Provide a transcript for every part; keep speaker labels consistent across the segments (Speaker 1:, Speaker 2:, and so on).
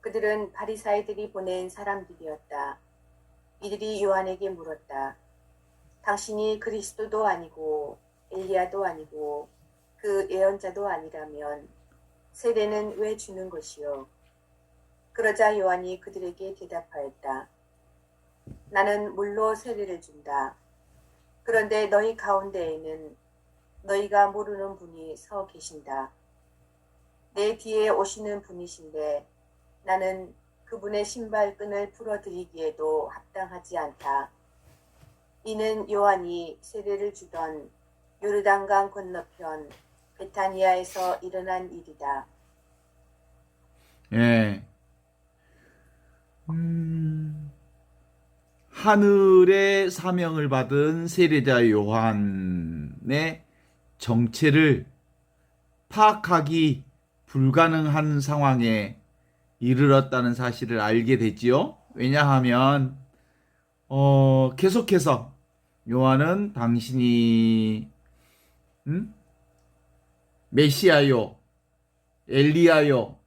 Speaker 1: 그들은 바리사이들이 보낸 사람들이었다. 이들이 요한에게 물었다. 당신이 그리스도도 아니고 엘리야도 아니고 그 예언자도 아니라면 세례는 왜 주는 것이요? 그러자 요한이 그들에게 대답하였다. 나는 물로 세례를 준다. 그런데 너희 가운데에는 너희가 모르는 분이 서 계신다. 내 뒤에 오시는 분이신데 나는 그분의 신발끈을 풀어드리기에도 합당하지 않다. 이는 요한이 세례를 주던 요르단강 건너편 베타니아에서 일어난 일이다.
Speaker 2: 예. 하늘의 사명을 받은 세례자 요한의 정체를 파악하기 불가능한 상황에 이르렀다는 사실을 알게 됐지요. 왜냐하면 계속해서 요한은 당신이 메시아요, 엘리야요,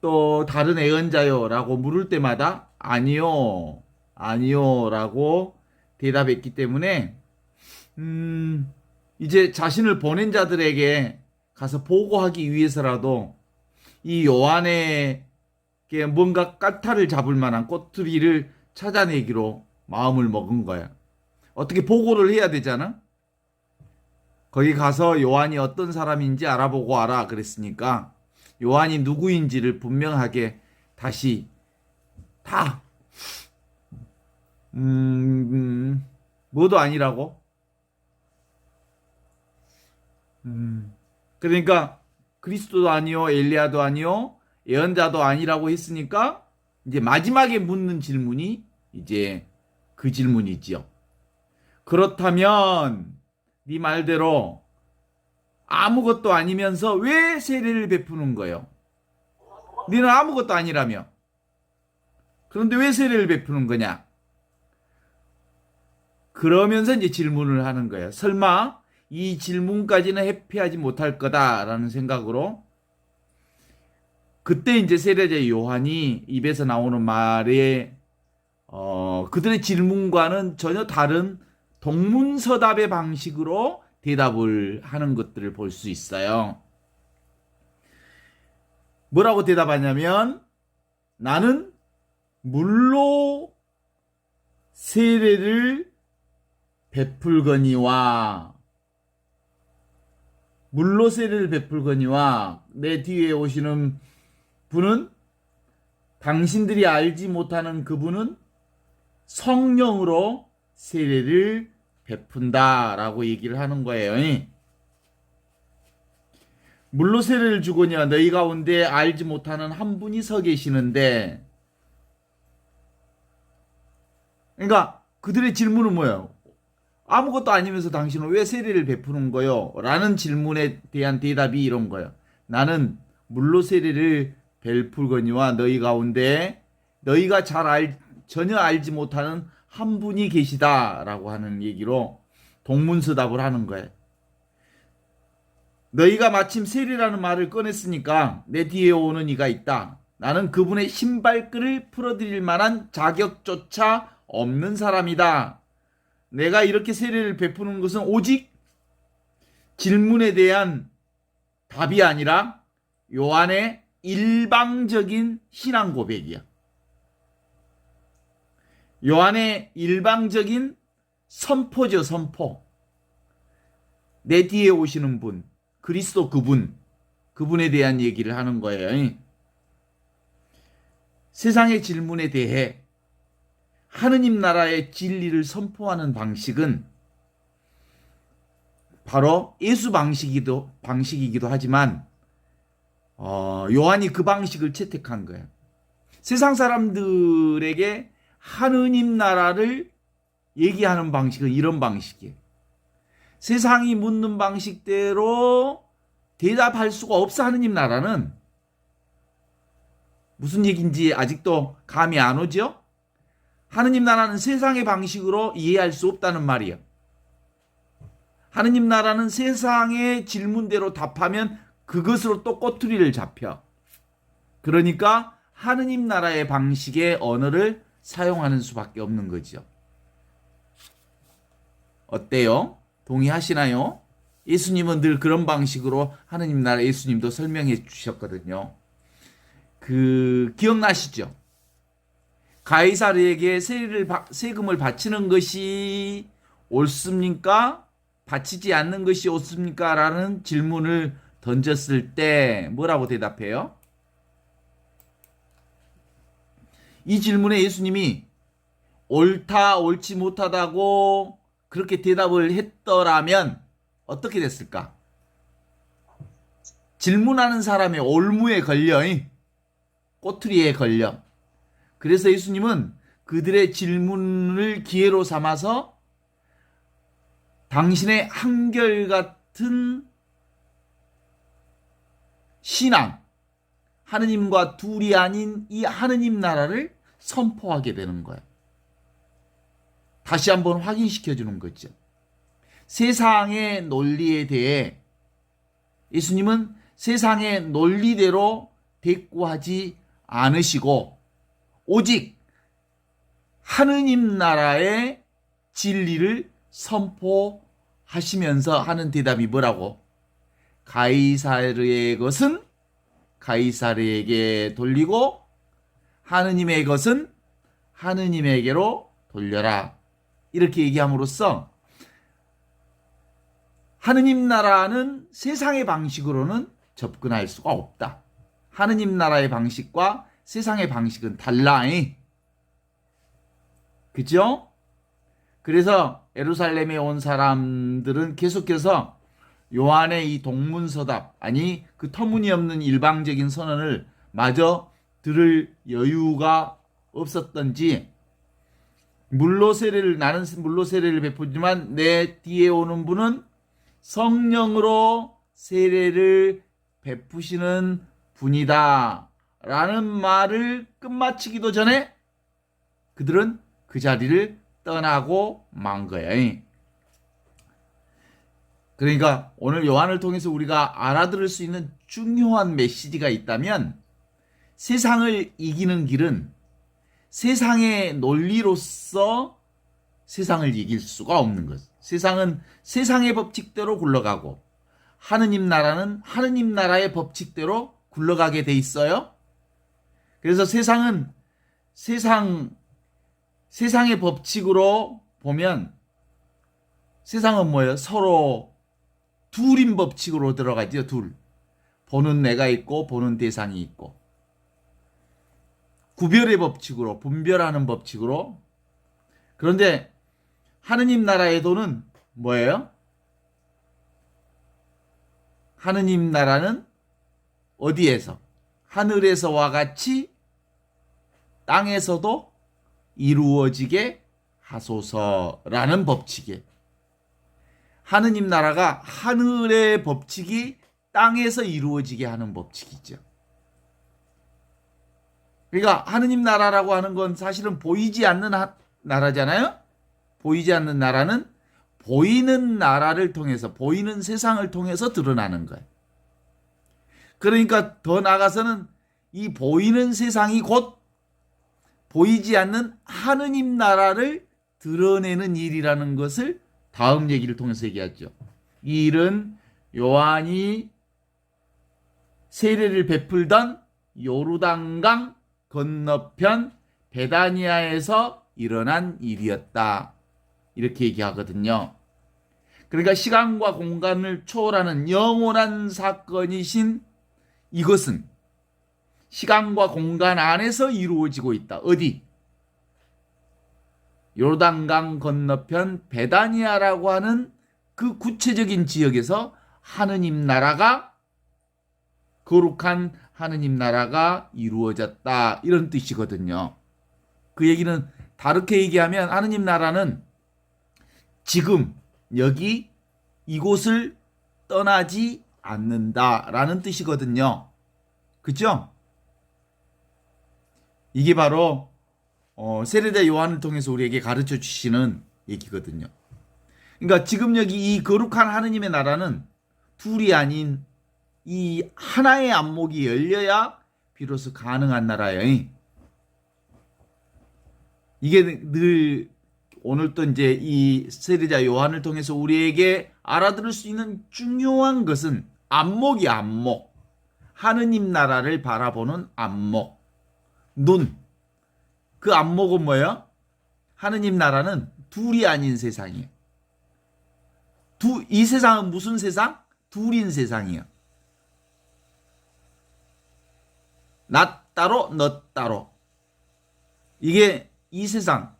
Speaker 2: 또 다른 예언자요 라고 물을 때마다 아니요, 아니요 라고 대답했기 때문에 이제 자신을 보낸 자들에게 가서 보고하기 위해서라도 이 요한에게 뭔가 까타를 잡을 만한 꼬투리를 찾아내기로 마음을 먹은 거야. 어떻게 보고를 해야 되잖아? 거기 가서 요한이 어떤 사람인지 알아보고 와라 그랬으니까 요한이 누구인지를 분명하게 다시 다 뭐도 아니라고. 그러니까 그리스도도 아니요, 엘리야도 아니요, 예언자도 아니라고 했으니까 이제 마지막에 묻는 질문이 이제 그 질문이지요. 그렇다면 네 말대로 아무것도 아니면서 왜 세례를 베푸는 거예요? 너는 아무것도 아니라며. 그런데 왜 세례를 베푸는 거냐? 그러면서 이제 질문을 하는 거예요. 설마 이 질문까지는 회피하지 못할 거다라는 생각으로 그때 이제 세례자 요한이 입에서 나오는 말에 그들의 질문과는 전혀 다른 동문서답의 방식으로 대답을 하는 것들을 볼 수 있어요. 뭐라고 대답하냐면 나는 물로 세례를 베풀거니와 물로 세례를 베풀거니와 내 뒤에 오시는 분은 당신들이 알지 못하는 그분은 성령으로 세례를 베푼다라고 얘기를 하는 거예요. 물로 세례를 주거니와 너희 가운데 알지 못하는 한 분이 서 계시는데, 그러니까 그들의 질문은 뭐예요? 아무것도 아니면서 당신은 왜 세례를 베푸는 거요? 라는 질문에 대한 대답이 이런 거예요. 나는 물로 세례를 베풀거니와 너희 가운데 너희가 전혀 알지 못하는 한 분이 계시다라고 하는 얘기로 동문서답을 하는 거예요. 너희가 마침 세례라는 말을 꺼냈으니까 내 뒤에 오는 이가 있다. 나는 그분의 신발끈을 풀어드릴 만한 자격조차 없는 사람이다. 내가 이렇게 세례를 베푸는 것은 오직 질문에 대한 답이 아니라 요한의 일방적인 신앙 고백이야. 요한의 일방적인 선포죠, 선포. 내 뒤에 오시는 분, 그리스도 그분에 대한 얘기를 하는 거예요. 세상의 질문에 대해 하느님 나라의 진리를 선포하는 방식은 바로 예수 방식이기도 하지만 요한이 그 방식을 채택한 거예요. 세상 사람들에게 하느님 나라를 얘기하는 방식은 이런 방식이에요. 세상이 묻는 방식대로 대답할 수가 없어. 하느님 나라는 무슨 얘기인지 아직도 감이 안 오죠? 하느님 나라는 세상의 방식으로 이해할 수 없다는 말이에요. 하느님 나라는 세상의 질문대로 답하면 그것으로 또 꼬투리를 잡혀. 그러니까 하느님 나라의 방식의 언어를 사용하는 수밖에 없는 거죠. 어때요? 동의하시나요? 예수님은 늘 그런 방식으로 하느님 나라 예수님도 설명해 주셨거든요. 기억나시죠? 가이사르에게 세금을 바치는 것이 옳습니까? 바치지 않는 것이 옳습니까? 라는 질문을 던졌을 때 뭐라고 대답해요? 이 질문에 예수님이 옳다, 옳지 못하다고 그렇게 대답을 했더라면 어떻게 됐을까? 질문하는 사람의 올무에 걸려, 꼬투리에 걸려. 그래서 예수님은 그들의 질문을 기회로 삼아서 당신의 한결같은 신앙, 하느님과 둘이 아닌 이 하느님 나라를 선포하게 되는 거예요. 다시 한번 확인시켜 주는 거죠. 세상의 논리에 대해 예수님은 세상의 논리대로 대꾸하지 않으시고 오직 하느님 나라의 진리를 선포하시면서 하는 대답이 뭐라고? 가이사르의 것은 가이사르에게 돌리고 하느님의 것은 하느님에게로 돌려라. 이렇게 얘기함으로써 하느님 나라는 세상의 방식으로는 접근할 수가 없다. 하느님 나라의 방식과 세상의 방식은 달라. 그죠? 그래서 예루살렘에 온 사람들은 계속해서 요한의 이 동문서답, 아니 그 터무니없는 일방적인 선언을 마저 들을 여유가 없었던지 나는 물로 세례를 베푸지만 내 뒤에 오는 분은 성령으로 세례를 베푸시는 분이다 라는 말을 끝마치기도 전에 그들은 그 자리를 떠나고 만 거예요. 그러니까 오늘 요한을 통해서 우리가 알아들을 수 있는 중요한 메시지가 있다면 세상을 이기는 길은 세상의 논리로서 세상을 이길 수가 없는 것. 세상은 세상의 법칙대로 굴러가고 하느님 나라는 하느님 나라의 법칙대로 굴러가게 돼 있어요. 그래서 세상은 세상의 법칙으로 보면 세상은 뭐예요? 서로 둘인 법칙으로 들어가죠. 둘. 보는 내가 있고 보는 대상이 있고. 구별의 법칙으로, 분별하는 법칙으로. 그런데 하느님 나라의 도는 뭐예요? 하느님 나라는 어디에서? 하늘에서와 같이 땅에서도 이루어지게 하소서라는 법칙이에요. 하느님 나라가 하늘의 법칙이 땅에서 이루어지게 하는 법칙이죠. 그러니까 하느님 나라라고 하는 건 사실은 보이지 않는 나라잖아요. 보이지 않는 나라는 보이는 나라를 통해서, 보이는 세상을 통해서 드러나는 거예요. 그러니까 더 나아가서는 이 보이는 세상이 곧 보이지 않는 하느님 나라를 드러내는 일이라는 것을 다음 얘기를 통해서 얘기하죠. 이 일은 요한이 세례를 베풀던 요르단강 건너편 베다니아에서 일어난 일이었다. 이렇게 얘기하거든요. 그러니까 시간과 공간을 초월하는 영원한 사건이신 이것은 시간과 공간 안에서 이루어지고 있다. 어디? 요르단강 건너편 베다니아라고 하는 그 구체적인 지역에서 하느님 나라가, 거룩한 하느님 나라가 이루어졌다. 이런 뜻이거든요. 그 얘기는 다르게 얘기하면 하느님 나라는 지금 여기 이곳을 떠나지 않는다라는 뜻이거든요. 그죠? 이게 바로 세례대 요한을 통해서 우리에게 가르쳐 주시는 얘기거든요. 그러니까 지금 여기 이 거룩한 하느님의 나라는 둘이 아닌 이 하나의 안목이 열려야 비로소 가능한 나라예요. 이게 늘 오늘 또 이제 이 세례자 요한을 통해서 우리에게 알아들을 수 있는 중요한 것은 안목이 안목. 하느님 나라를 바라보는 안목. 눈. 그 안목은 뭐예요? 하느님 나라는 둘이 아닌 세상이에요. 이 세상은 무슨 세상? 둘인 세상이에요. 나 따로 너 따로. 이게 이 세상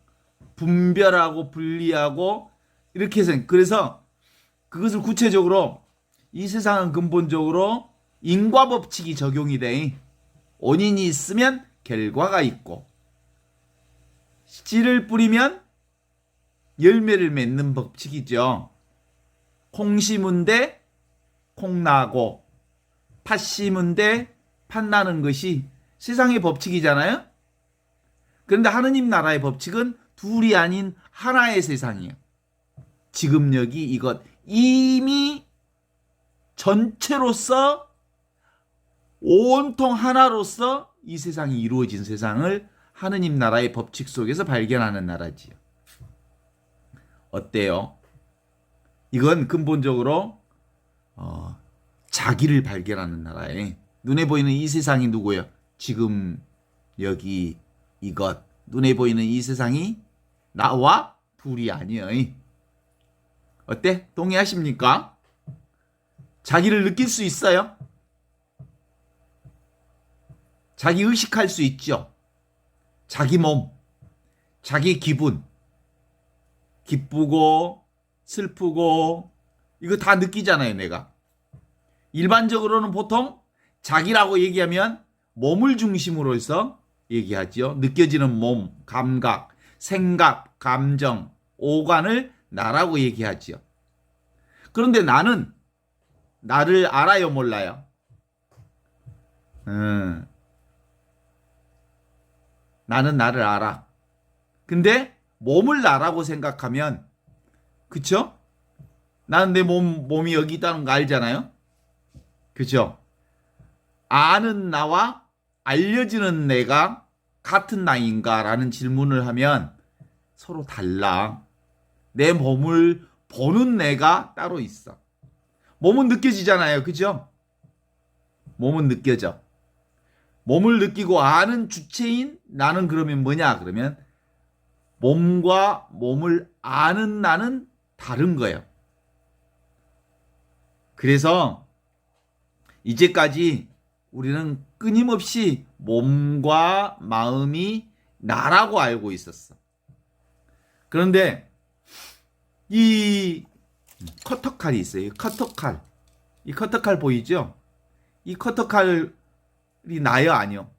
Speaker 2: 분별하고 분리하고 이렇게 해서 그래서 그것을 구체적으로 이 세상은 근본적으로 인과 법칙이 적용이 돼. 원인이 있으면 결과가 있고 씨를 뿌리면 열매를 맺는 법칙이죠. 콩 심은데 콩 나고 팥 심은데 팥 나는 것이 세상의 법칙이잖아요. 그런데 하느님 나라의 법칙은 둘이 아닌 하나의 세상이에요. 지금 여기 이것 이미 전체로서 온통 하나로서 이 세상이 이루어진 세상을 하느님 나라의 법칙 속에서 발견하는 나라지요. 어때요? 이건 근본적으로 자기를 발견하는 나라에 눈에 보이는 이 세상이 누구예요? 지금 여기 이것 눈에 보이는 이 세상이 나와 둘이 아니에요. 어때? 동의하십니까? 자기를 느낄 수 있어요? 자기 의식할 수 있죠? 자기 몸, 자기 기분, 기쁘고 슬프고 이거 다 느끼잖아요, 내가. 일반적으로는 보통 자기라고 얘기하면 몸을 중심으로 해서 얘기하죠. 느껴지는 몸, 감각, 생각, 감정, 오감을 나라고 얘기하죠. 그런데 나는 나를 알아요, 몰라요? 나는 나를 알아. 근데 몸을 나라고 생각하면 그쵸? 나는 내 몸이 여기 있다는 거 알잖아요? 그죠? 아는 나와 알려지는 내가 같은 나인가? 라는 질문을 하면 서로 달라. 내 몸을 보는 내가 따로 있어. 몸은 느껴지잖아요. 그죠? 몸은 느껴져. 몸을 느끼고 아는 주체인 나는 그러면 뭐냐? 그러면 몸과 몸을 아는 나는 다른 거예요. 그래서 이제까지 우리는 끊임없이 몸과 마음이 나라고 알고 있었어. 그런데 이 커터칼이 있어요. 커터칼. 이 커터칼 보이죠? 이 커터칼이 나요, 아니요?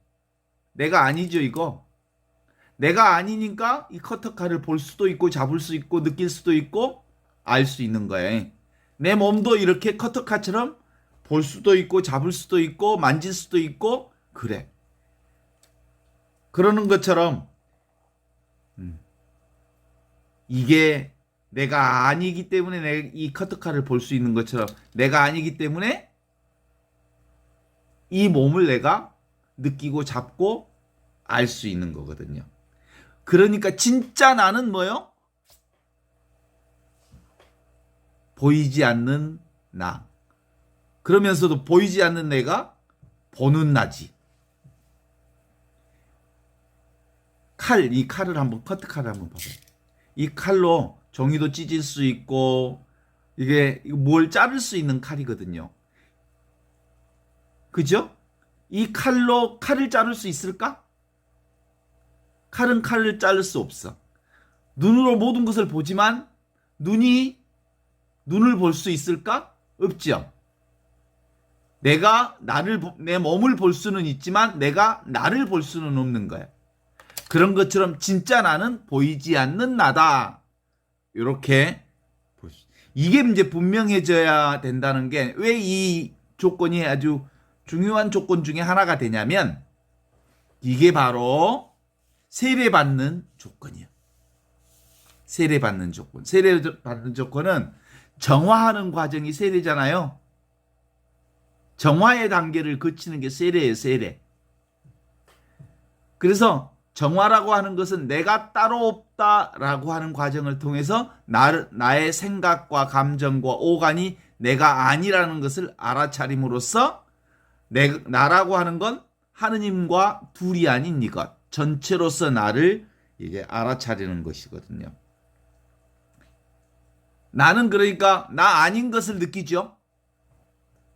Speaker 2: 내가 아니죠, 이거? 내가 아니니까 이 커터칼을 볼 수도 있고 잡을 수 있고 느낄 수도 있고 알 수 있는 거예요. 내 몸도 이렇게 커터칼처럼 볼 수도 있고 잡을 수도 있고 만질 수도 있고 그래. 그러는 것처럼 이게 내가 아니기 때문에 내가 이 커터칼을 볼 수 있는 것처럼 내가 아니기 때문에 이 몸을 내가 느끼고 잡고 알 수 있는 거거든요. 그러니까 진짜 나는 뭐요? 보이지 않는 나. 그러면서도 보이지 않는 내가 보는 나지. 이 칼을 한번, 커트칼을 한번 봐봐요. 이 칼로 종이도 찢을 수 있고, 이게 뭘 자를 수 있는 칼이거든요. 그죠? 이 칼로 칼을 자를 수 있을까? 칼은 칼을 자를 수 없어. 눈으로 모든 것을 보지만, 눈이 눈을 볼 수 있을까? 없죠. 내가 내 몸을 볼 수는 있지만 내가 나를 볼 수는 없는 거야. 그런 것처럼 진짜 나는 보이지 않는 나다. 이렇게 이게 이제 분명해져야 된다는 게 왜 이 조건이 아주 중요한 조건 중에 하나가 되냐면 이게 바로 세례받는 조건이야. 세례받는 조건. 세례받는 조건은 정화하는 과정이 세례잖아요. 정화의 단계를 거치는 게 세례예요, 세례. 그래서 정화라고 하는 것은 내가 따로 없다라고 하는 과정을 통해서 나의 생각과 감정과 오간이 내가 아니라는 것을 알아차림으로써 나라고 하는 건 하느님과 둘이 아닌 이것 전체로서 나를 이제 알아차리는 것이거든요. 나는 그러니까 나 아닌 것을 느끼죠.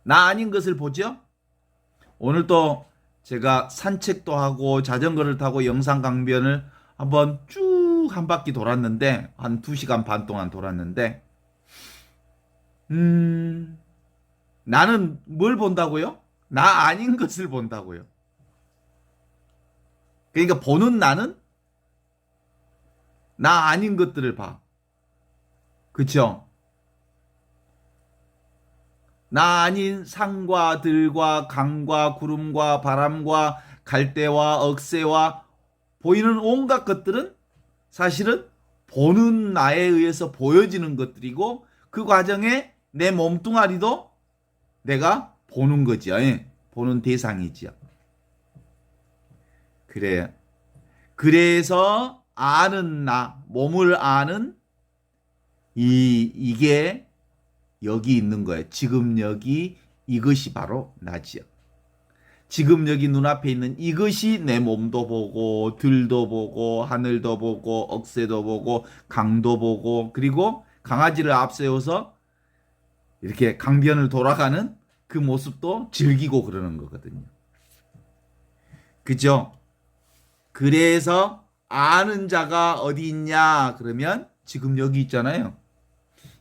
Speaker 2: 나 아닌 것을 보죠. 오늘 또 제가 산책도 하고 자전거를 타고 영상 강변을 한번 쭉 한 바퀴 돌았는데 한 2시간 반 동안 돌았는데 나는 뭘 본다고요? 나 아닌 것을 본다고요. 그러니까 보는 나는 나 아닌 것들을 봐. 그쵸? 나 아닌 산과 들과 강과 구름과 바람과 갈대와 억새와 보이는 온갖 것들은 사실은 보는 나에 의해서 보여지는 것들이고 그 과정에 내 몸뚱아리도 내가 보는 거죠. 보는 대상이죠. 그래요. 그래서 아는 나, 몸을 아는 이게 여기 있는 거예요. 지금 여기 이것이 바로 나지요. 지금 여기 눈앞에 있는 이것이 내 몸도 보고 들도 보고 하늘도 보고 억새도 보고 강도 보고 그리고 강아지를 앞세워서 이렇게 강변을 돌아가는 그 모습도 즐기고 그러는 거거든요. 그죠? 그래서 아는 자가 어디 있냐 그러면 지금 여기 있잖아요.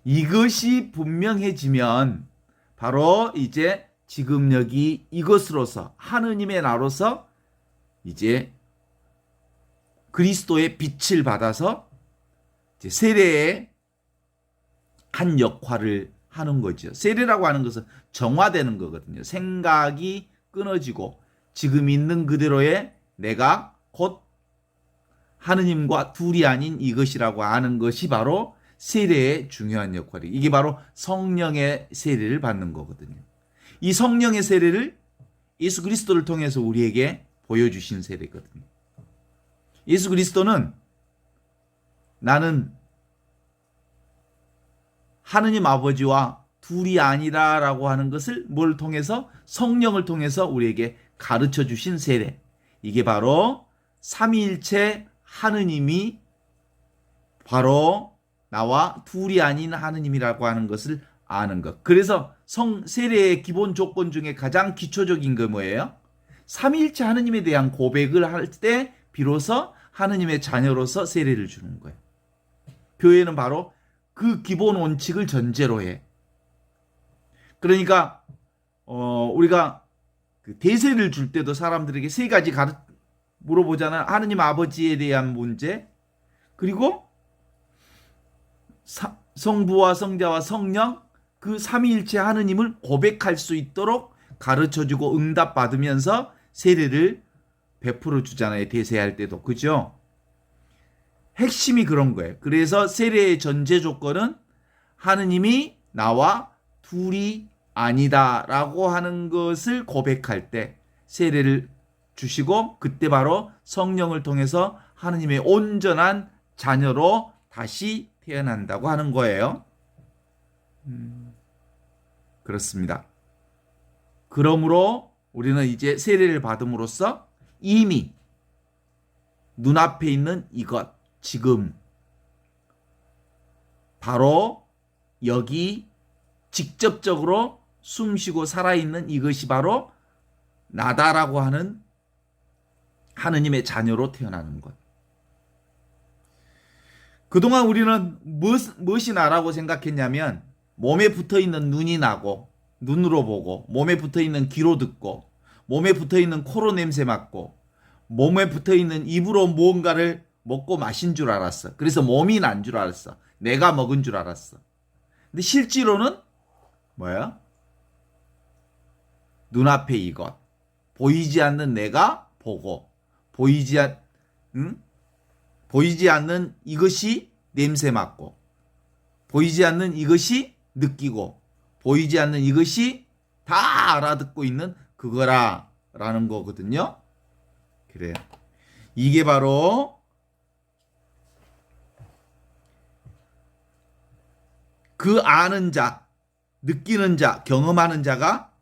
Speaker 2: 이것이 분명해지면 바로 이제 지금 여기 이것으로서 하느님의 나로서 이제 그리스도의 빛을 받아서 이제 세례의 한 역할을 하는 거죠. 세례라고 하는 것은 정화되는 거거든요. 생각이 끊어지고 지금 있는 그대로의 내가 곧 하느님과 둘이 아닌 이것이라고 하는 것이 바로 세례의 중요한 역할이에요. 이게 바로 성령의 세례를 받는 거거든요. 이 성령의 세례를 예수 그리스도를 통해서 우리에게 보여주신 세례거든요. 예수 그리스도는 나는 하느님 아버지와 둘이 아니라라고 하는 것을 뭘 통해서 성령을 통해서 우리에게 가르쳐 주신 세례. 이게 바로 삼위일체 하느님이 바로 나와 둘이 아닌 하느님이라고 하는 것을 아는 것. 그래서 세례의 기본 조건 중에 가장 기초적인 게 뭐예요? 삼위일체 하느님에 대한 고백을 할 때 비로소 하느님의 자녀로서 세례를 주는 거예요. 교회는 바로 그 기본 원칙을 전제로 해. 그러니까 우리가 그 대세를 줄 때도 사람들에게 세 가지 물어보잖아요. 하느님 아버지에 대한 문제, 그리고 성부와 성자와 성령, 그 삼위일체 하느님을 고백할 수 있도록 가르쳐주고 응답받으면서 세례를 베풀어 주잖아요. 대세할 때도. 그죠? 핵심이 그런 거예요. 그래서 세례의 전제 조건은 하느님이 나와 둘이 아니다라고 하는 것을 고백할 때 세례를 주시고 그때 바로 성령을 통해서 하느님의 온전한 자녀로 다시 태어난다고 하는 거예요. 그렇습니다. 그러므로 우리는 이제 세례를 받음으로써 이미 눈앞에 있는 이것, 지금 바로 여기 직접적으로 숨쉬고 살아있는 이것이 바로 나다라고 하는 하느님의 자녀로 태어나는 것. 그동안 우리는 무엇이 나라고 생각했냐면 몸에 붙어있는 눈이 나고 눈으로 보고 몸에 붙어있는 귀로 듣고 몸에 붙어있는 코로 냄새 맡고 몸에 붙어있는 입으로 무언가를 먹고 마신 줄 알았어. 그래서 몸이 난 줄 알았어. 내가 먹은 줄 알았어. 근데 실제로는 뭐야? 눈앞에 이것. 보이지 않는 내가 보고 보이지 않는 이것이 냄새 맡고 보이지 않는 이것이 느끼고 보이지 않는 이것이 다 알아듣고 있는 그거라라는 거거든요. 그래요. 이게 바로 그 아는 자, 느끼는 자, 경험하는 자가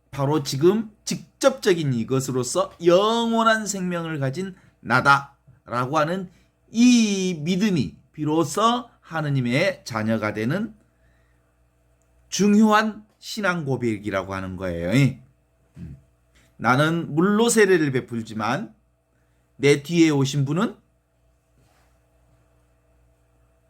Speaker 2: 바로 지금 직접적인 이것으로서 영원한 생명을 가진 나다라고 하는 이 믿음이 비로소 하느님의 자녀가 되는 중요한 신앙 고백이라고 하는 거예요. 나는 물로 세례를 베풀지만 내 뒤에 오신 분은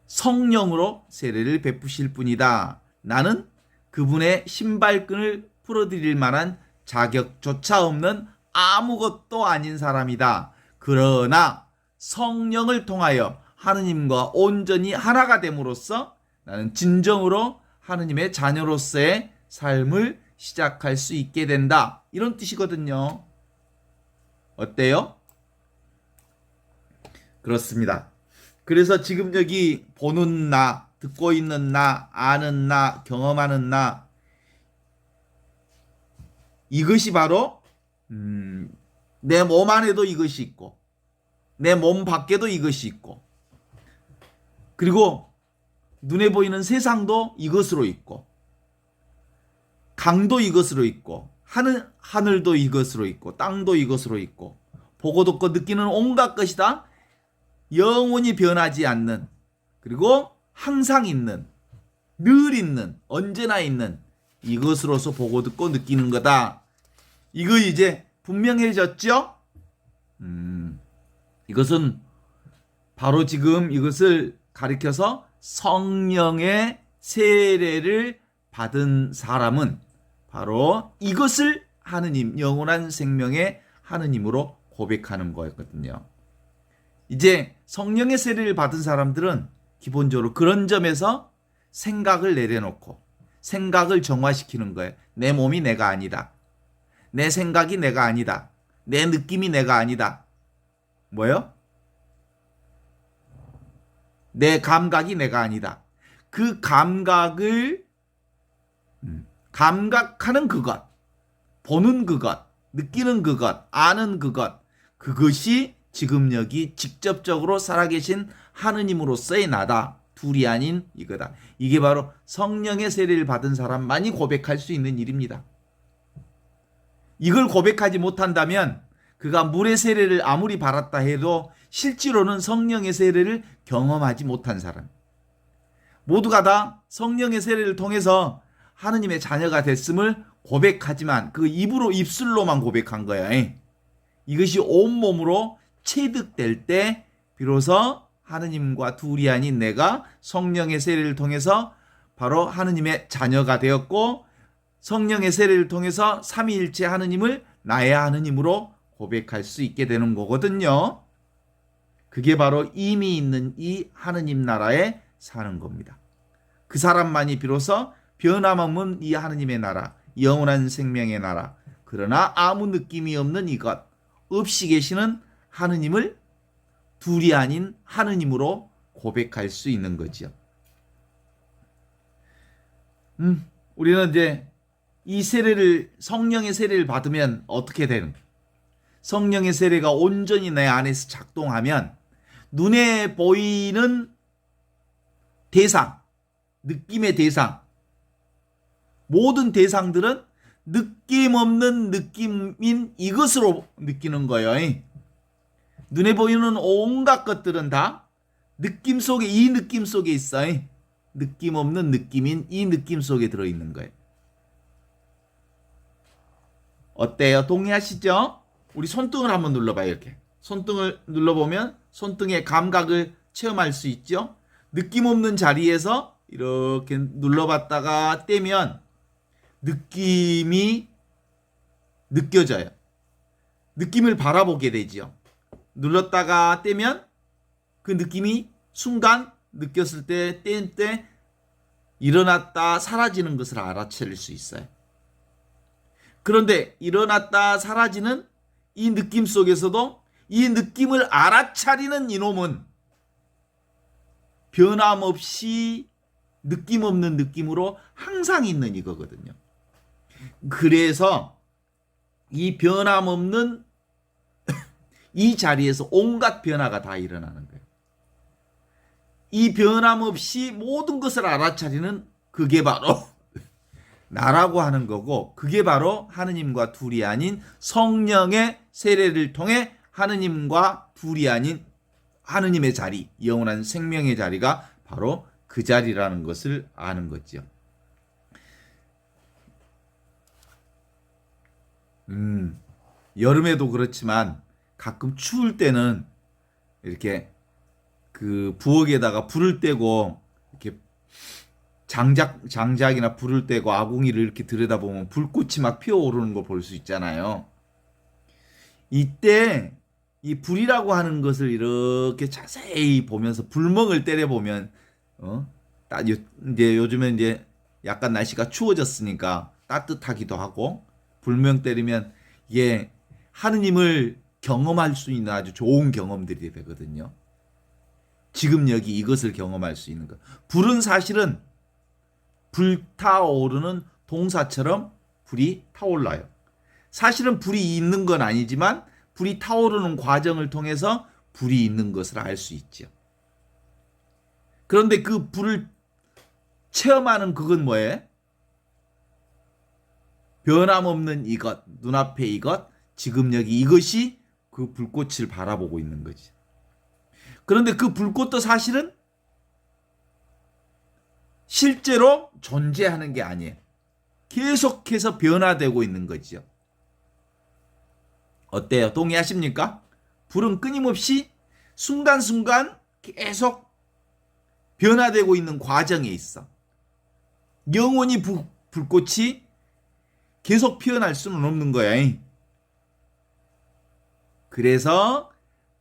Speaker 2: 성령으로 세례를 베푸실 분이다. 나는 그분의 신발끈을 풀어드릴 만한 자격조차 없는 아무것도 아닌 사람이다. 그러나 성령을 통하여 하느님과 온전히 하나가 됨으로써 나는 진정으로 하느님의 자녀로서의 삶을 시작할 수 있게 된다. 이런 뜻이거든요. 어때요? 그렇습니다. 그래서 지금 여기 보는 나, 듣고 있는 나, 아는 나, 경험하는 나, 이것이 바로 내 몸 안에도 이것이 있고 내 몸 밖에도 이것이 있고 그리고 눈에 보이는 세상도 이것으로 있고 강도 이것으로 있고 하늘도 이것으로 있고 땅도 이것으로 있고 보고 듣고 느끼는 온갖 것이 다 영원히 변하지 않는 그리고 항상 있는 늘 있는 언제나 있는 이것으로서 보고 듣고 느끼는 거다. 이거 이제 분명해졌죠? 이것은 바로 지금 이것을 가리켜서 성령의 세례를 받은 사람은 바로 이것을 하느님, 영원한 생명의 하느님으로 고백하는 거였거든요. 이제 성령의 세례를 받은 사람들은 기본적으로 그런 점에서 생각을 내려놓고 생각을 정화시키는 거예요. 내 몸이 내가 아니다. 내 생각이 내가 아니다. 내 느낌이 내가 아니다. 뭐요? 내 감각이 내가 아니다. 그 감각을 감각하는 그것, 보는 그것, 느끼는 그것, 아는 그것, 그것이 지금 여기 직접적으로 살아계신 하느님으로서의 나다. 둘이 아닌 이거다. 이게 바로 성령의 세례를 받은 사람만이 고백할 수 있는 일입니다. 이걸 고백하지 못한다면 그가 물의 세례를 아무리 받았다 해도 실제로는 성령의 세례를 경험하지 못한 사람. 모두가 다 성령의 세례를 통해서 하느님의 자녀가 됐음을 고백하지만 그 입술로만 고백한 거야. 이것이 온몸으로 체득될 때 비로소 하느님과 둘이 아닌 내가 성령의 세례를 통해서 바로 하느님의 자녀가 되었고 성령의 세례를 통해서 삼위일체 하느님을 나의 하느님으로 고백할 수 있게 되는 거거든요. 그게 바로 이미 있는 이 하느님 나라에 사는 겁니다. 그 사람만이 비로소 변함없는 이 하느님의 나라, 영원한 생명의 나라, 그러나 아무 느낌이 없는 이것, 없이 계시는 하느님을 둘이 아닌 하느님으로 고백할 수 있는 거죠. 우리는 이제 이 세례를 성령의 세례를 받으면 어떻게 되는? 성령의 세례가 온전히 내 안에서 작동하면 눈에 보이는 대상, 느낌의 대상, 모든 대상들은 느낌 없는 느낌인 이것으로 느끼는 거예요. 눈에 보이는 온갖 것들은 다 느낌 속에 이 느낌 속에 있어요. 느낌 없는 느낌인 이 느낌 속에 들어있는 거예요. 어때요? 동의하시죠? 우리 손등을 한번 눌러봐요. 이렇게 손등을 눌러보면 손등의 감각을 체험할 수 있죠. 느낌 없는 자리에서 이렇게 눌러봤다가 떼면 느낌이 느껴져요. 느낌을 바라보게 되죠. 눌렀다가 떼면 그 느낌이 순간 느꼈을 때 뗀 때 일어났다 사라지는 것을 알아차릴 수 있어요. 그런데 일어났다 사라지는 이 느낌 속에서도 이 느낌을 알아차리는 이놈은 변함없이 느낌 없는 느낌으로 항상 있는 이거거든요. 그래서 이 변함없는 이 자리에서 온갖 변화가 다 일어나는 거예요. 이 변함없이 모든 것을 알아차리는 그게 바로 나라고 하는 거고, 그게 바로 하느님과 둘이 아닌 성령의 세례를 통해 하느님과 둘이 아닌 하느님의 자리, 영원한 생명의 자리가 바로 그 자리라는 것을 아는 거죠. 여름에도 그렇지만 가끔 추울 때는 이렇게 그 부엌에다가 불을 떼고 이렇게 장작이나 불을 떼고 아궁이를 이렇게 들여다보면 불꽃이 막 피어오르는 거 볼 수 있잖아요. 이때 이 불이라고 하는 것을 이렇게 자세히 보면서 불멍을 때려보면 이제 요즘에 이제 약간 날씨가 추워졌으니까 따뜻하기도 하고, 불멍 때리면 이게 하느님을 경험할 수 있는 아주 좋은 경험들이 되거든요. 지금 여기 이것을 경험할 수 있는 것. 불은 사실은 불타오르는 동사처럼 불이 타올라요. 사실은 불이 있는 건 아니지만 불이 타오르는 과정을 통해서 불이 있는 것을 알 수 있죠. 그런데 그 불을 체험하는 그건 뭐예요? 변함없는 이것, 눈앞에 이것, 지금 여기 이것이 그 불꽃을 바라보고 있는 거지. 그런데 그 불꽃도 사실은 실제로 존재하는 게 아니에요. 계속해서 변화되고 있는 거죠. 어때요? 동의하십니까? 불은 끊임없이 순간순간 계속 변화되고 있는 과정에 있어. 영원히 불꽃이 계속 피어날 수는 없는 거야. 그래서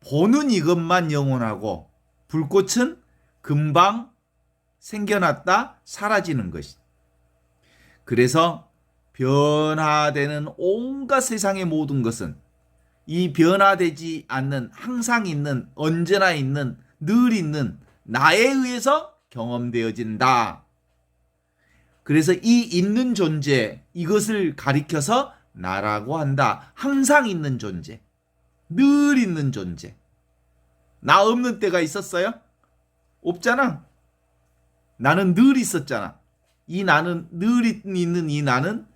Speaker 2: 보는 이것만 영원하고 불꽃은 금방 생겨났다 사라지는 것이. 그래서 변화되는 온갖 세상의 모든 것은 이 변화되지 않는, 항상 있는, 언제나 있는, 늘 있는 나에 의해서 경험되어진다. 그래서 이 있는 존재, 이것을 가리켜서 나라고 한다. 항상 있는 존재, 늘 있는 존재. 나 없는 때가 있었어요? 없잖아. 나는 늘 있었잖아. 이 나는, 늘 있는 이 나는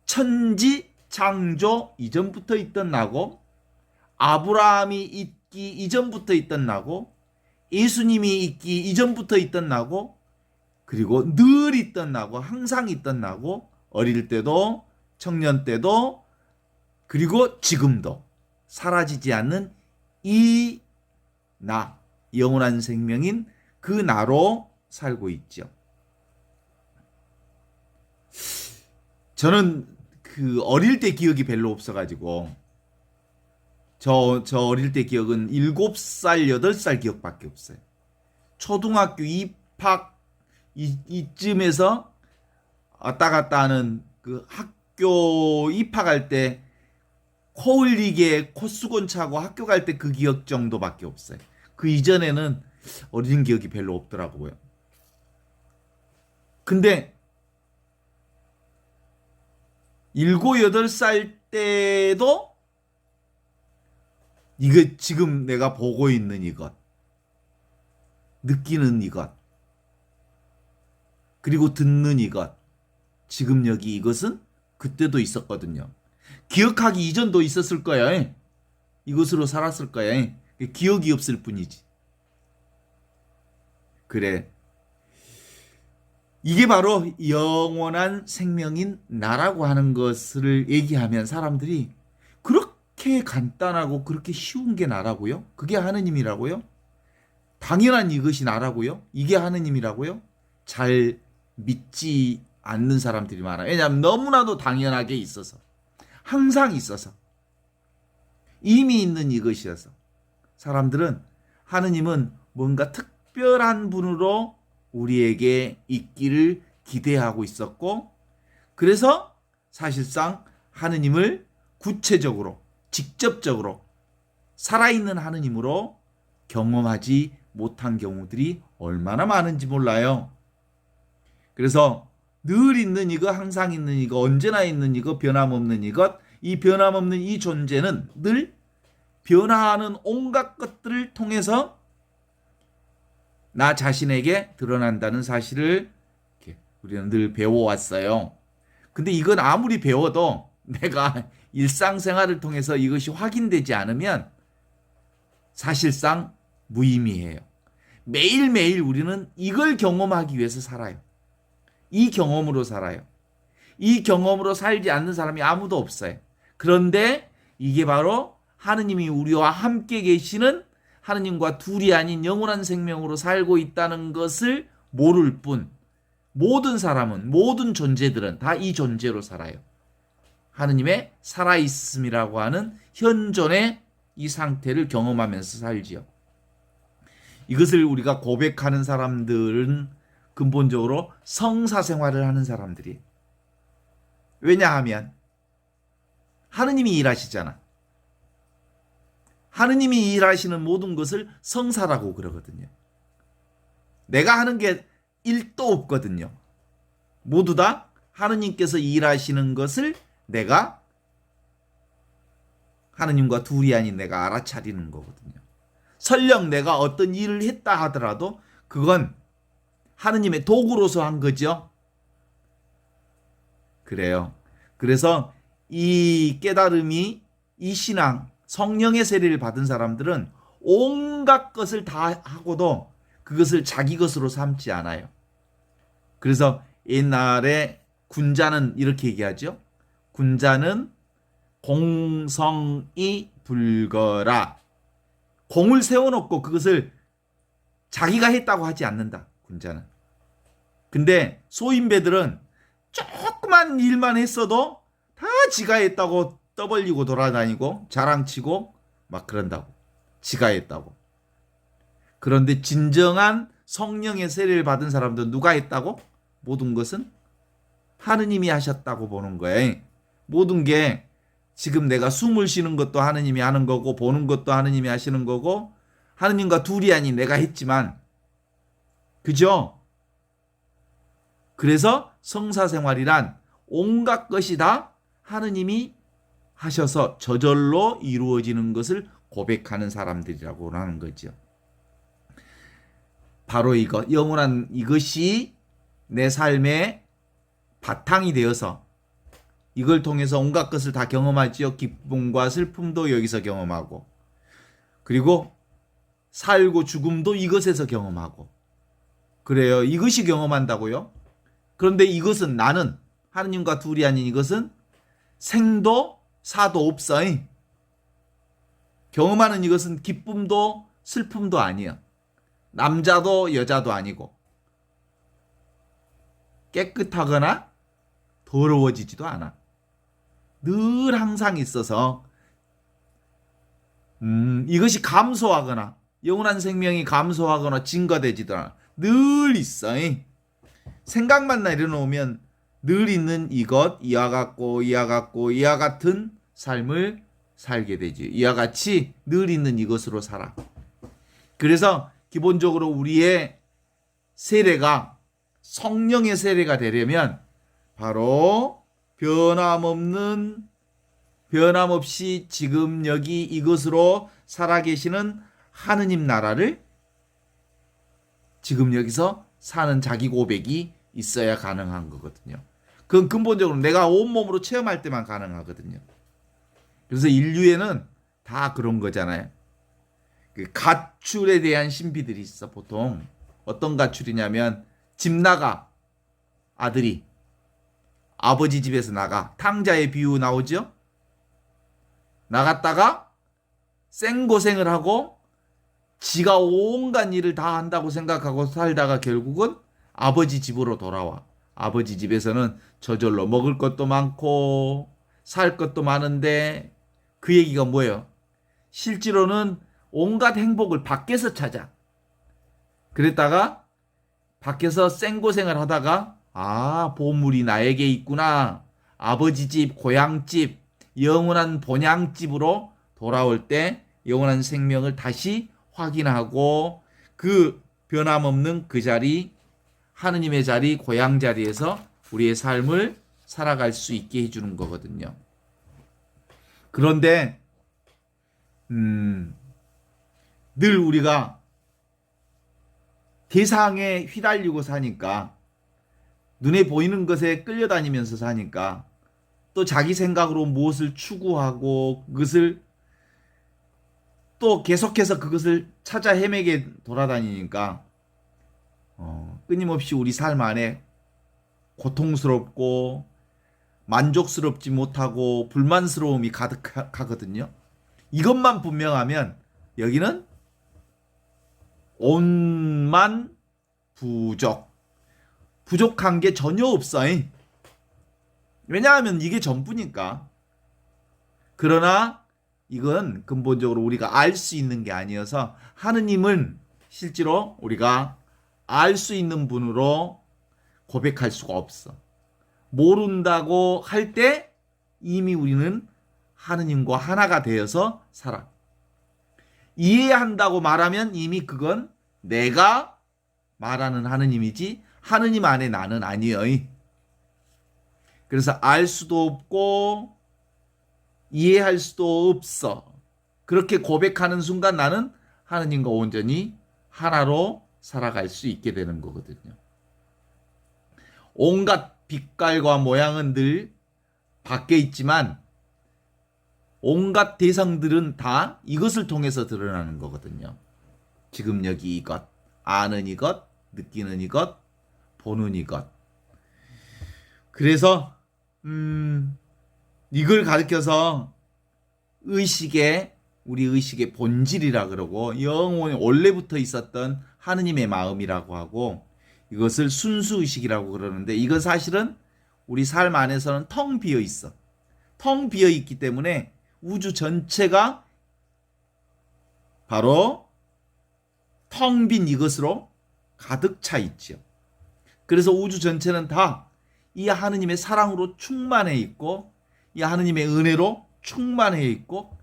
Speaker 2: 천지 창조 이전부터 있던 나고, 아브라함이 있기 이전부터 있던 나고, 예수님이 있기 이전부터 있던 나고, 그리고 늘 있던 나고, 항상 있던 나고, 어릴 때도 청년 때도 그리고 지금도 사라지지 않는 이 나, 영원한 생명인 그 나로 살고 있죠. 저는 그 어릴 때 기억이 별로 없어가지고 저 어릴 때 기억은 7살, 8살 기억밖에 없어요. 초등학교 입학 이쯤에서 왔다 갔다 하는 그 학교 입학할 때 코 흘리게 콧수건 차고 학교 갈 때 그 기억 정도밖에 없어요. 그 이전에는 어린 기억이 별로 없더라고요. 근데 7, 8살 때도 이거 지금 내가 보고 있는 이것, 느끼는 이것, 그리고 듣는 이것, 지금 여기 이것은 그때도 있었거든요. 기억하기 이전도 있었을 거야. 이것으로 살았을 거야. 기억이 없을 뿐이지. 그래. 이게 바로 영원한 생명인 나라고 하는 것을 얘기하면 사람들이 그렇게 간단하고 그렇게 쉬운 게 나라고요? 그게 하느님이라고요? 당연한 이것이 나라고요? 이게 하느님이라고요? 잘 믿지 않는 사람들이 많아요. 왜냐하면 너무나도 당연하게 있어서, 항상 있어서, 이미 있는 이것이어서 사람들은 하느님은 뭔가 특별한 분으로 우리에게 있기를 기대하고 있었고, 그래서 사실상 하느님을 구체적으로, 직접적으로 살아있는 하느님으로 경험하지 못한 경우들이 얼마나 많은지 몰라요. 그래서 늘 있는 이거, 항상 있는 이거, 언제나 있는 이거, 변함없는 이것, 이 변함없는 이 존재는 늘 변화하는 온갖 것들을 통해서 나 자신에게 드러난다는 사실을 우리는 늘 배워왔어요. 근데 이건 아무리 배워도 내가 일상생활을 통해서 이것이 확인되지 않으면 사실상 무의미해요. 매일매일 우리는 이걸 경험하기 위해서 살아요. 이 경험으로 살아요. 이 경험으로 살지 않는 사람이 아무도 없어요. 그런데 이게 바로 하느님이 우리와 함께 계시는 하느님과 둘이 아닌 영원한 생명으로 살고 있다는 것을 모를 뿐 모든 사람은, 모든 존재들은 다 이 존재로 살아요. 하느님의 살아있음이라고 하는 현존의 이 상태를 경험하면서 살지요. 이것을 우리가 고백하는 사람들은 근본적으로 성사 생활을 하는 사람들이. 왜냐하면 하느님이 일하시잖아. 하느님이 일하시는 모든 것을 성사라고 그러거든요. 내가 하는 게 1도 없거든요. 모두 다 하느님께서 일하시는 것을 내가 하느님과 둘이 아닌 내가 알아차리는 거거든요. 설령 내가 어떤 일을 했다 하더라도 그건 하느님의 도구로서 한 거죠. 그래요. 그래서 이 깨달음이, 이 신앙, 성령의 세례를 받은 사람들은 온갖 것을 다 하고도 그것을 자기 것으로 삼지 않아요. 그래서 옛날에 군자는 이렇게 얘기하죠. 군자는 공성이 불거라. 공을 세워놓고 그것을 자기가 했다고 하지 않는다. 군자는. 근데 소인배들은 조그만 일만 했어도 다 지가 했다고 떠벌리고 돌아다니고 자랑치고 막 그런다고. 지가 했다고. 그런데 진정한 성령의 세례를 받은 사람들은 누가 했다고? 모든 것은 하느님이 하셨다고 보는 거예요. 모든 게 지금 내가 숨을 쉬는 것도 하느님이 하는 거고 보는 것도 하느님이 하시는 거고 하느님과 둘이 아닌 내가 했지만 그죠? 그래서 성사생활이란 온갖 것이 다 하느님이 하셔서 저절로 이루어지는 것을 고백하는 사람들이라고 하는 거죠. 바로 이거 영원한 이것이 내 삶의 바탕이 되어서 이걸 통해서 온갖 것을 다 경험하지요. 기쁨과 슬픔도 여기서 경험하고 그리고 살고 죽음도 이것에서 경험하고 그래요. 이것이 경험한다고요. 그런데 이것은 나는 하느님과 둘이 아닌 이것은 생도 사도 없어. 경험하는 이것은 기쁨도 슬픔도 아니야. 남자도 여자도 아니고 깨끗하거나 더러워지지도 않아. 늘 항상 있어서 이것이 감소하거나 영원한 생명이 감소하거나 증가되지도 않아. 늘 있어. 생각만 내려놓으면 늘 있는 이것, 이와 같고 이와 같고 이와 같은 삶을 살게 되지. 이와 같이 늘 있는 이것으로 살아. 그래서 기본적으로 우리의 세례가 성령의 세례가 되려면 바로 변함없이 지금 여기 이것으로 살아계시는 하느님 나라를 지금 여기서 사는 자기 고백이 있어야 가능한 거거든요. 그건 근본적으로 내가 온몸으로 체험할 때만 가능하거든요. 그래서 인류에는 다 그런 거잖아요. 그 가출에 대한 신비들이 있어. 보통 어떤 가출이냐면 집 나가 아들이 아버지 집에서 나가 탕자의 비유 나오죠. 나갔다가 생고생을 하고 지가 온갖 일을 다 한다고 생각하고 살다가 결국은 아버지 집으로 돌아와. 아버지 집에서는 저절로 먹을 것도 많고 살 것도 많은데 그 얘기가 뭐예요? 실제로는 온갖 행복을 밖에서 찾아. 그랬다가 밖에서 생고생을 하다가 보물이 나에게 있구나. 아버지 집, 고향집, 영원한 본향집으로 돌아올 때 영원한 생명을 다시 확인하고 그 변함없는 그 자리, 하느님의 자리, 고향 자리에서 우리의 삶을 살아갈 수 있게 해주는 거거든요. 그런데 늘 우리가 대상에 휘달리고 사니까, 눈에 보이는 것에 끌려다니면서 사니까, 또 자기 생각으로 무엇을 추구하고 그것을 또 계속해서 그것을 찾아 헤매게 돌아다니니까 끊임없이 우리 삶 안에 고통스럽고 만족스럽지 못하고 불만스러움이 가득하거든요. 이것만 분명하면 여기는 온만 부족한 게 전혀 없어. 왜냐하면 이게 전부니까. 그러나 이건 근본적으로 우리가 알 수 있는 게 아니어서 하느님은 실제로 우리가 알 수 있는 분으로 고백할 수가 없어. 모른다고 할 때 이미 우리는 하느님과 하나가 되어서 살아. 이해한다고 말하면 이미 그건 내가 말하는 하느님이지 하느님 안에 나는 아니에요. 그래서 알 수도 없고 이해할 수도 없어. 그렇게 고백하는 순간 나는 하느님과 온전히 하나로 살아갈 수 있게 되는 거거든요. 온갖 빛깔과 모양은 늘 밖에 있지만 온갖 대상들은 다 이것을 통해서 드러나는 거거든요. 지금 여기 이것, 아는 이것, 느끼는 이것, 보는 이것. 그래서 이걸 가르쳐서 우리 의식의 본질이라 그러고 영원히 원래부터 있었던 하느님의 마음이라고 하고 이것을 순수의식이라고 그러는데 이건 사실은 우리 삶 안에서는 텅 비어 있어. 텅 비어 있기 때문에 우주 전체가 바로 텅 빈 이것으로 가득 차 있죠. 그래서 우주 전체는 다 이 하느님의 사랑으로 충만해 있고 이 하느님의 은혜로 충만해 있고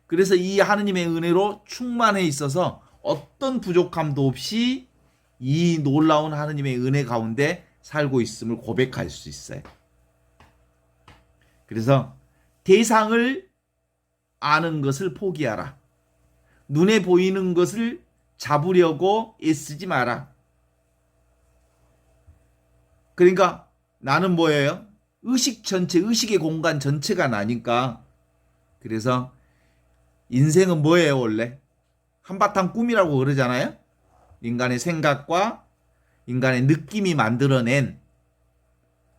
Speaker 2: 그래서 이 하느님의 은혜로 충만해 있어서 어떤 부족함도 없이 이 놀라운 하느님의 은혜 가운데 살고 있음을 고백할 수 있어요. 그래서 대상을 아는 것을 포기하라. 눈에 보이는 것을 잡으려고 애쓰지 마라. 그러니까 나는 뭐예요? 의식 전체, 의식의 공간 전체가 나니까. 그래서 인생은 뭐예요, 원래? 한바탕 꿈이라고 그러잖아요? 인간의 생각과 인간의 느낌이 만들어낸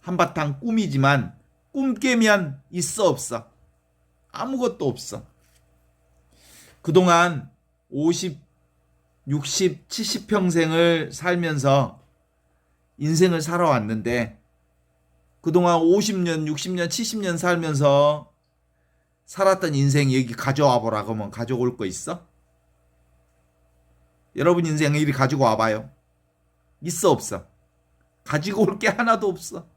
Speaker 2: 한바탕 꿈이지만 꿈 깨면 있어 없어? 아무것도 없어. 그동안 50, 60, 70평생을 살면서 인생을 살아왔는데 그동안 50년, 60년, 70년 살면서 살았던 인생 여기 가져와 보라 그러면 가져올 거 있어? 여러분 인생 이리 가지고 와봐요. 있어 없어? 가지고 올 게 하나도 없어.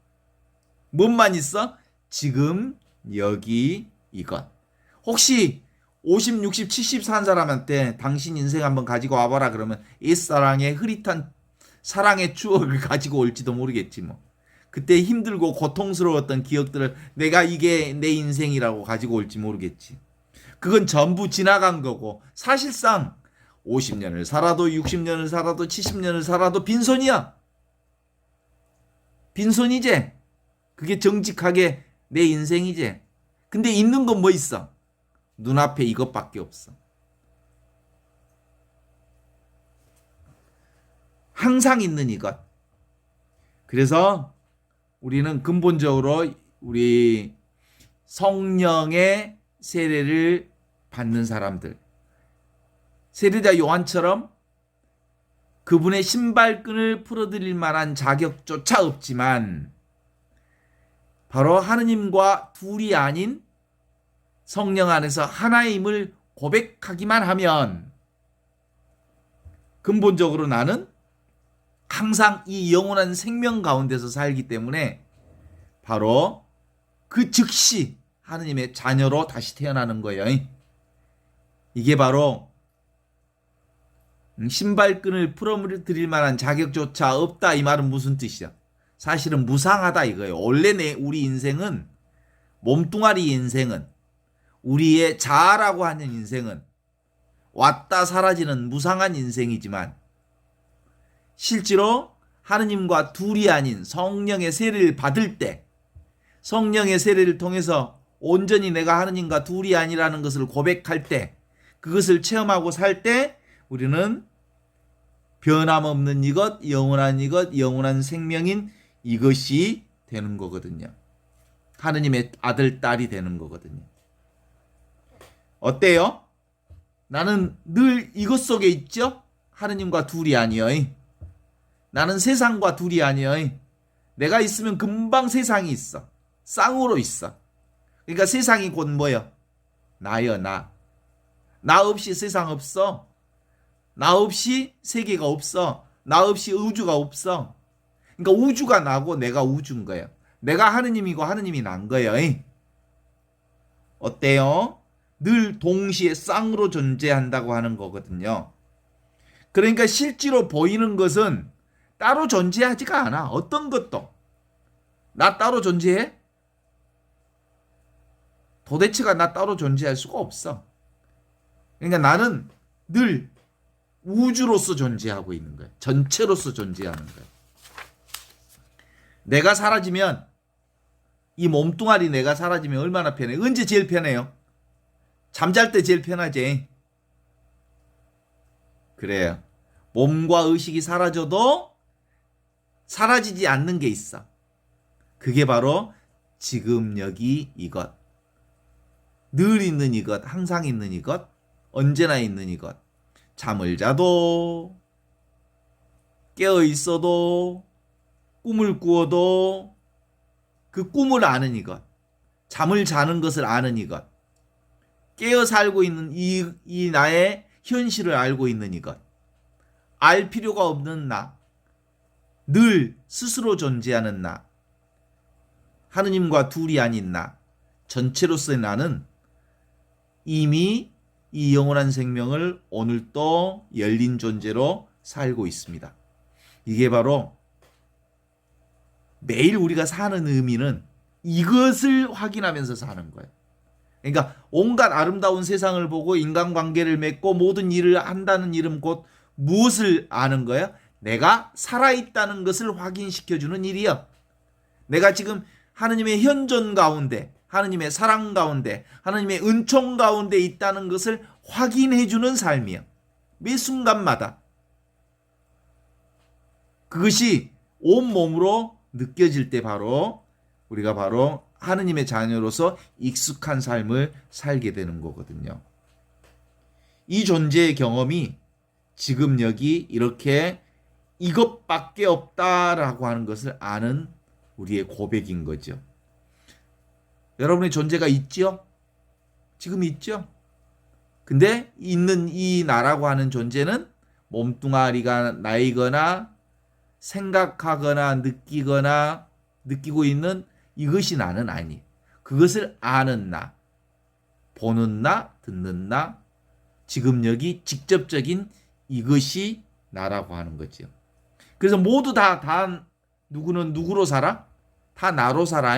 Speaker 2: 뭔만 있어? 지금 여기 이것. 혹시 50, 60, 70 산 사람한테 당신 인생 한번 가지고 와봐라 그러면 옛사랑의 흐릿한 사랑의 추억을 가지고 올지도 모르겠지 뭐. 그때 힘들고 고통스러웠던 기억들을 내가 이게 내 인생이라고 가지고 올지 모르겠지. 그건 전부 지나간 거고 사실상 50년을 살아도 60년을 살아도 70년을 살아도 빈손이야. 빈손이지. 그게 정직하게 내 인생이지. 근데 있는 건 뭐 있어? 눈앞에 이것밖에 없어. 항상 있는 이것. 그래서 우리는 근본적으로 우리 성령의 세례를 받는 사람들. 세례자 요한처럼 그분의 신발끈을 풀어드릴 만한 자격조차 없지만 바로 하느님과 둘이 아닌 성령 안에서 하나임을 고백하기만 하면 근본적으로 나는 항상 이 영원한 생명 가운데서 살기 때문에 바로 그 즉시 하느님의 자녀로 다시 태어나는 거예요. 이게 바로 신발끈을 풀어드릴 만한 자격조차 없다 이 말은 무슨 뜻이야? 사실은 무상하다 이거예요. 원래 우리 인생은 몸뚱아리 인생은 우리의 자아라고 하는 인생은 왔다 사라지는 무상한 인생이지만 실제로 하느님과 둘이 아닌 성령의 세례를 받을 때, 성령의 세례를 통해서 온전히 내가 하느님과 둘이 아니라는 것을 고백할 때, 그것을 체험하고 살 때 우리는 변함없는 이것, 영원한 이것, 영원한 생명인 이것이 되는 거거든요. 하느님의 아들, 딸이 되는 거거든요. 어때요? 나는 늘 이것 속에 있죠? 하느님과 둘이 아니여. 나는 세상과 둘이 아니여. 내가 있으면 금방 세상이 있어. 쌍으로 있어. 그러니까 세상이 곧 뭐여? 나여, 나. 나 없이 세상 없어. 나 없이 세계가 없어. 나 없이 우주가 없어. 그러니까 우주가 나고 내가 우주인 거예요. 내가 하느님이고 하느님이 난 거예요. 어때요? 늘 동시에 쌍으로 존재한다고 하는 거거든요. 그러니까 실제로 보이는 것은 따로 존재하지가 않아. 어떤 것도. 나 따로 존재해? 도대체가 나 따로 존재할 수가 없어. 그러니까 나는 늘 우주로서 존재하고 있는 거야. 전체로서 존재하는 거야. 내가 사라지면, 이 몸뚱아리 내가 사라지면 얼마나 편해? 언제 제일 편해요? 잠잘 때 제일 편하지. 그래요. 몸과 의식이 사라져도 사라지지 않는 게 있어. 그게 바로 지금 여기 이것. 늘 있는 이것, 항상 있는 이것, 언제나 있는 이것. 잠을 자도, 깨어 있어도, 꿈을 꾸어도 그 꿈을 아는 이것, 잠을 자는 것을 아는 이것, 깨어 살고 있는 이 나의 현실을 알고 있는 이것, 알 필요가 없는 나, 늘 스스로 존재하는 나, 하느님과 둘이 아닌 나, 전체로서의 나는 이미 이 영원한 생명을 오늘 또 열린 존재로 살고 있습니다. 이게 바로 매일 우리가 사는 의미는 이것을 확인하면서 사는 거예요. 그러니까 온갖 아름다운 세상을 보고 인간관계를 맺고 모든 일을 한다는 일은 곧 무엇을 아는 거예요? 내가 살아있다는 것을 확인시켜주는 일이요. 내가 지금 하느님의 현존 가운데, 하느님의 사랑 가운데, 하느님의 은총 가운데 있다는 것을 확인해주는 삶이요. 매 순간마다. 그것이 온몸으로 느껴질 때 바로 우리가 바로 하느님의 자녀로서 익숙한 삶을 살게 되는 거거든요. 이 존재의 경험이 지금 여기 이렇게 이것밖에 없다라고 하는 것을 아는 우리의 고백인 거죠. 여러분의 존재가 있죠? 지금 있죠? 근데 있는 이 나라고 하는 존재는 몸뚱아리가 나이거나 생각하거나 느끼거나 느끼고 있는 이것이 나는 아니. 그것을 아는 나, 보는 나, 듣는 나, 지금 여기 직접적인 이것이 나라고 하는 거죠. 그래서 모두 다 누구는 누구로 살아? 다 나로 살아.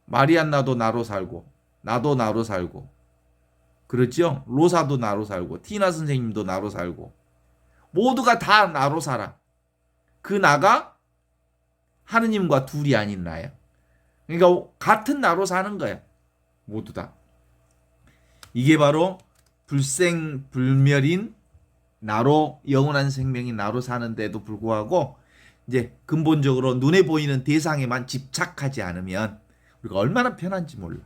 Speaker 2: 마리안나도 나로 살고, 나도 나로 살고, 그렇죠? 로사도 나로 살고, 티나 선생님도 나로 살고, 모두가 다 나로 살아. 그 나가 하느님과 둘이 아닌 나야. 그러니까 같은 나로 사는 거야. 모두 다. 이게 바로 불생불멸인 나로, 영원한 생명이 나로 사는데도 불구하고 이제 근본적으로 눈에 보이는 대상에만 집착하지 않으면 우리가 얼마나 편한지 몰라.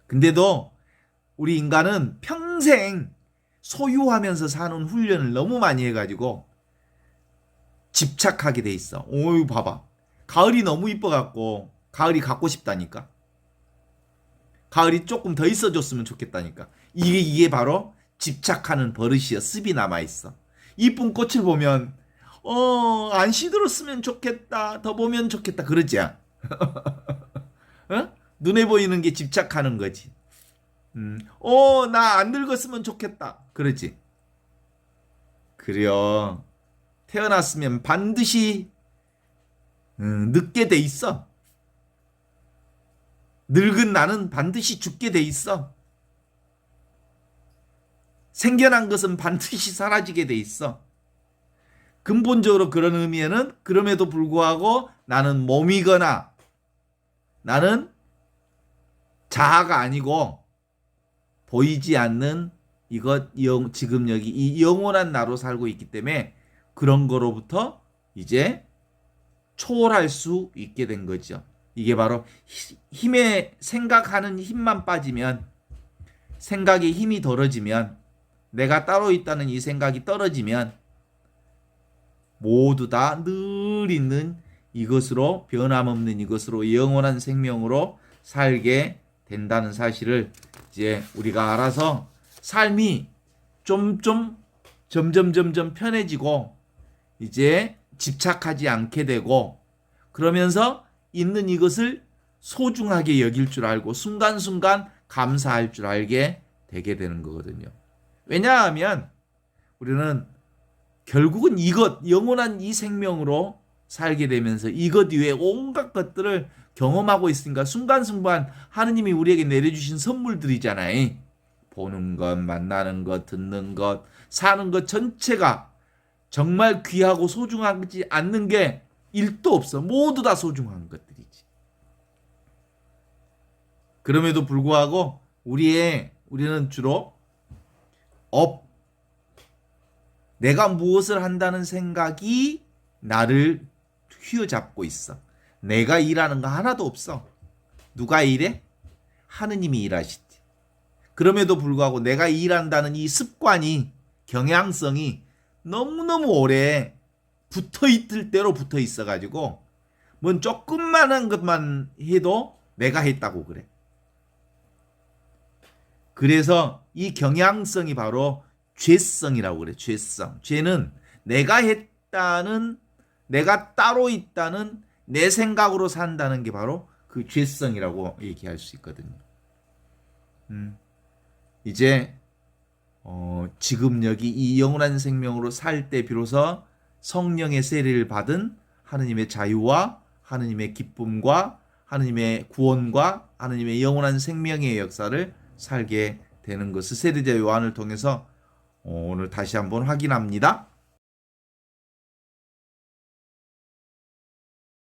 Speaker 2: 근데도 우리 인간은 평생 소유하면서 사는 훈련을 너무 많이 해가지고 집착하게 돼 있어. 오유 봐봐. 가을이 너무 이뻐갖고 가을이 갖고 싶다니까. 가을이 조금 더 있어줬으면 좋겠다니까. 이게 바로 집착하는 버릇이야. 습이 남아있어. 이쁜 꽃을 보면 안 시들었으면 좋겠다. 더 보면 좋겠다. 그러지? 어? 눈에 보이는 게 집착하는 거지. 나 안 늙었으면 좋겠다. 그러지? 그래요. 태어났으면 반드시 늙게 돼 있어. 늙은 나는 반드시 죽게 돼 있어. 생겨난 것은 반드시 사라지게 돼 있어. 근본적으로 그런 의미에는 그럼에도 불구하고 나는 몸이거나 나는 자아가 아니고 보이지 않는 이것 지금 여기 이 영원한 나로 살고 있기 때문에 그런 거로부터 이제 초월할 수 있게 된 거죠. 이게 바로 힘에 생각하는 힘만 빠지면 생각의 힘이 덜어지면 내가 따로 있다는 이 생각이 떨어지면 모두 다 늘 있는 이것으로 변함없는 이것으로 영원한 생명으로 살게 된다는 사실을 이제 우리가 알아서 삶이 점점 편해지고 이제 집착하지 않게 되고 그러면서 있는 이것을 소중하게 여길 줄 알고 순간순간 감사할 줄 알게 되게 되는 거거든요. 왜냐하면 우리는 결국은 이것, 영원한 이 생명으로 살게 되면서 이것 이외에 온갖 것들을 경험하고 있으니까 순간순간 하느님이 우리에게 내려주신 선물들이잖아요. 보는 것, 만나는 것, 듣는 것, 사는 것 전체가 정말 귀하고 소중하지 않는 게 1도 없어. 모두 다 소중한 것들이지. 그럼에도 불구하고 우리는 주로 내가 무엇을 한다는 생각이 나를 휘어잡고 있어. 내가 일하는 거 하나도 없어. 누가 일해? 하느님이 일하시지. 그럼에도 불구하고 내가 일한다는 이 습관이, 경향성이 너무너무 오래 붙어 있을 대로 붙어 있어가지고 뭔 조금만한 것만 해도 내가 했다고 그래. 그래서 이 경향성이 바로 죄성이라고 그래. 죄성. 죄는 내가 했다는, 내가 따로 있다는 내 생각으로 산다는 게 바로 그 죄성이라고 얘기할 수 있거든요. 이제 지금 여기 이 영원한 생명으로 살 때 비로소 성령의 세례를 받은 하느님의 자유와 하느님의 기쁨과 하느님의 구원과 하느님의 영원한 생명의 역사를 살게 되는 것을 세례자 요한을 통해서 오늘 다시 한번 확인합니다.